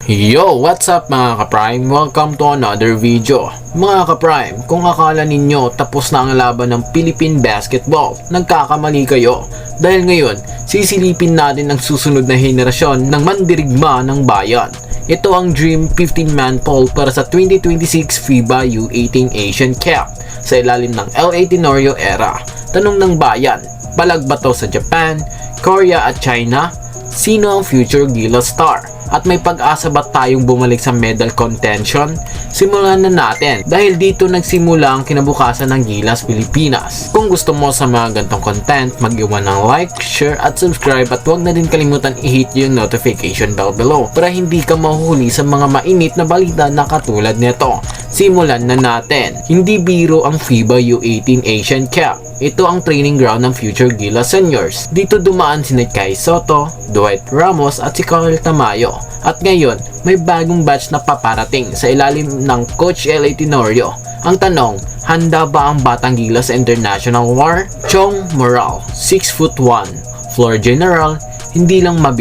Yo! What's up mga ka-Prime? Welcome to another video. Mga ka-Prime, kung akala ninyo tapos na ang laban ng Philippine Basketball, nagkakamali kayo. Dahil ngayon, sisilipin natin ang susunod na henerasyon ng mandirigma ng bayan. Ito ang Dream 15-man poll para sa 2026 FIBA U18 Asian Cup sa ilalim ng LA Tenorio era. Tanong ng bayan, palag ba to sa Japan, Korea at China? Sino ang future Gilas star? At may pag-asa ba tayong bumalik sa medal contention? Simulan na natin dahil dito nagsimula ang kinabukasan ng Gilas Pilipinas. Kung gusto mo sa mga gantong content, mag-iwan ng like, share at subscribe at huwag na din kalimutan i-hit yung notification bell below para hindi ka mahuhuli sa mga mainit na balita na katulad nito. Simulan na natin. Hindi biro ang FIBA U18 Asian Cup. Ito ang training ground ng future Gilas seniors. Dito dumaan sina Kai Soto, Dwight Ramos at si Carl Tamayo. At ngayon, may bagong batch na paparating sa ilalim ng Coach LA Tenorio. Ang tanong, handa ba ang Batang Gilas sa International War? Chong Moral, 6'1", floor general, hindi lang mabilis